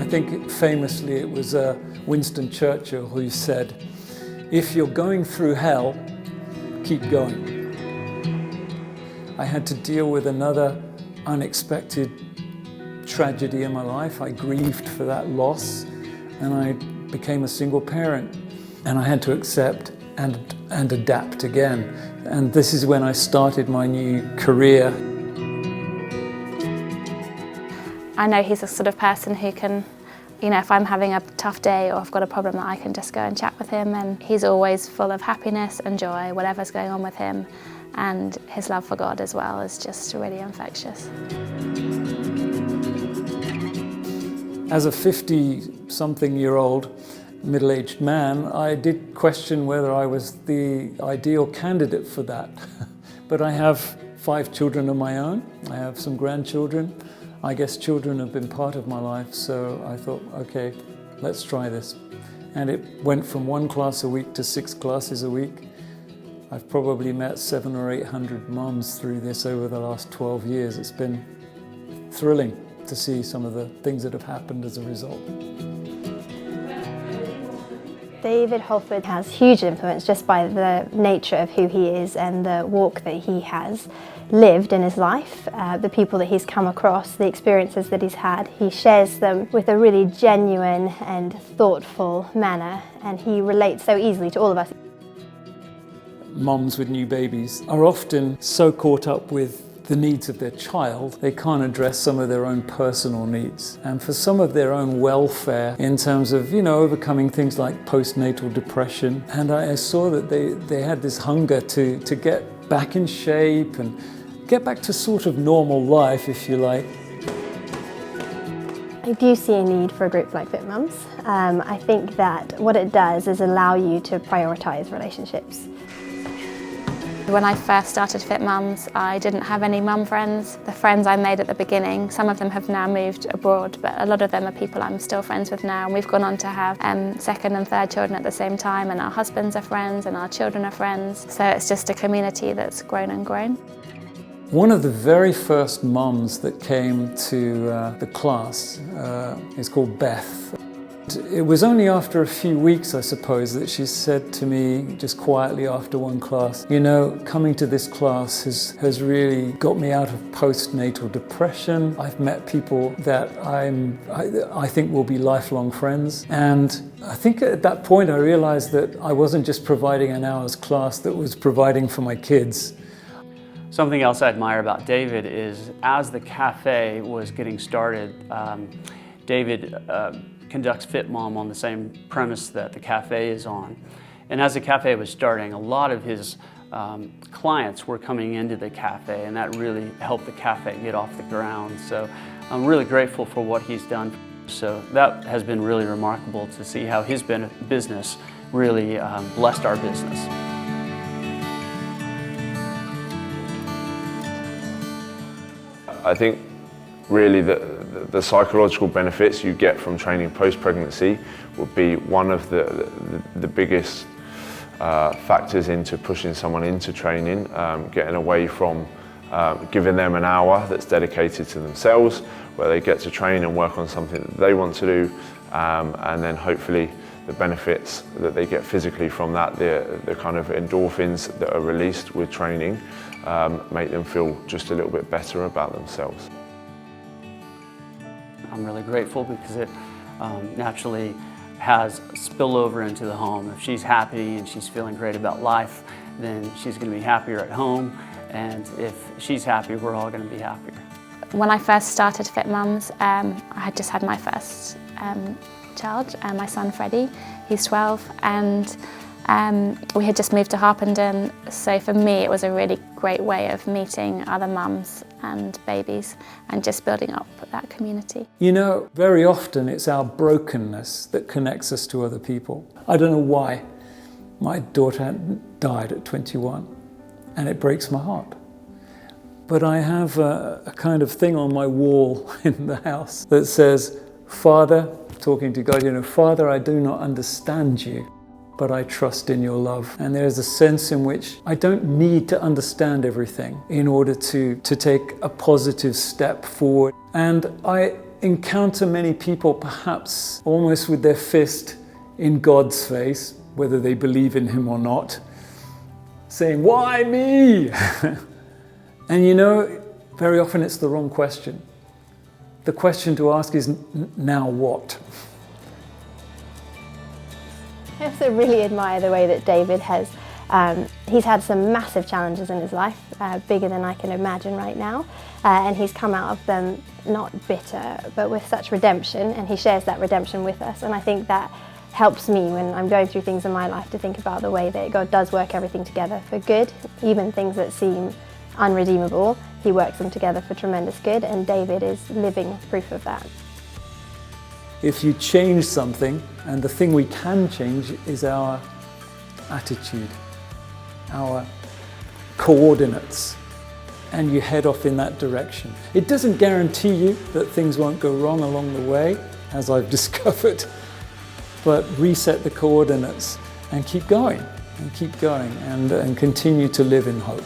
think famously it was Winston Churchill who said, "If you're going through hell, keep going." I had to deal with another unexpected tragedy in my life. I grieved for that loss, and I became a single parent, and I had to accept and adapt again. And this is when I started my new career. I know he's the sort of person who can, if I'm having a tough day or I've got a problem, that I can just go and chat with him, and he's always full of happiness and joy, whatever's going on with him. And his love for God as well is just really infectious. As a 50-something-year-old middle-aged man, I did question whether I was the ideal candidate for that. But I have 5 children of my own. I have some grandchildren. I guess children have been part of my life, so I thought, okay, let's try this. And it went from 1 class a week to 6 classes a week. I've probably met 700 or 800 mums through this over the last 12 years. It's been thrilling to see some of the things that have happened as a result. David Hulford has huge influence just by the nature of who he is and the walk that he has lived in his life, the people that he's come across, the experiences that he's had. He shares them with a really genuine and thoughtful manner, and he relates so easily to all of us. Mums with new babies are often so caught up with the needs of their child, they can't address some of their own personal needs. And for some of their own welfare in terms of, overcoming things like postnatal depression. And I saw that they had this hunger to get back in shape and get back to sort of normal life, if you like. I do see a need for a group like Fit Mums. I think that what it does is allow you to prioritise relationships. When I first started Fit Mums, I didn't have any mum friends. The friends I made at the beginning, some of them have now moved abroad, but a lot of them are people I'm still friends with now. And we've gone on to have second and third children at the same time, and our husbands are friends and our children are friends. So it's just a community that's grown and grown. One of the very first mums that came to the class is called Beth. It was only after a few weeks, I suppose, that she said to me, just quietly after one class, coming to this class has really got me out of postnatal depression. I've met people that I think will be lifelong friends. And I think at that point I realized that I wasn't just providing an hour's class, that was providing for my kids. Something else I admire about David is, as the cafe was getting started, David conducts Fit Mom on the same premise that the cafe is on. And as the cafe was starting, a lot of his clients were coming into the cafe, and that really helped the cafe get off the ground. So I'm really grateful for what he's done. So that has been really remarkable to see how his business really blessed our business. I think really the psychological benefits you get from training post-pregnancy would be one of the biggest factors into pushing someone into training, getting away from giving them an hour that's dedicated to themselves, where they get to train and work on something that they want to do, and then hopefully the benefits that they get physically from that, the kind of endorphins that are released with training, make them feel just a little bit better about themselves. I'm really grateful because it naturally has spillover into the home. If she's happy and she's feeling great about life, then she's going to be happier at home, and if she's happy, we're all going to be happier. When I first started Fit Mums, I had just had my first child, my son Freddie. He's 12, and we had just moved to Harpenden, so for me it was a really great way of meeting other mums and babies and just building up that community. Very often it's our brokenness that connects us to other people. I don't know why. My daughter died at 21, and it breaks my heart. But I have a kind of thing on my wall in the house that says, Father, talking to God, Father, I do not understand you, but I trust in your love. And there's a sense in which I don't need to understand everything in order to take a positive step forward. And I encounter many people perhaps almost with their fist in God's face, whether they believe in him or not, saying, "Why me?" And you know, very often it's the wrong question. The question to ask is, now what? I also really admire the way that David has, he's had some massive challenges in his life, bigger than I can imagine right now, and he's come out of them not bitter, but with such redemption, and he shares that redemption with us, and I think that helps me when I'm going through things in my life to think about the way that God does work everything together for good, even things that seem unredeemable, he works them together for tremendous good, and David is living proof of that. If you change something, and the thing we can change is our attitude, our coordinates, and you head off in that direction. It doesn't guarantee you that things won't go wrong along the way, as I've discovered, but reset the coordinates and keep going, and continue to live in hope.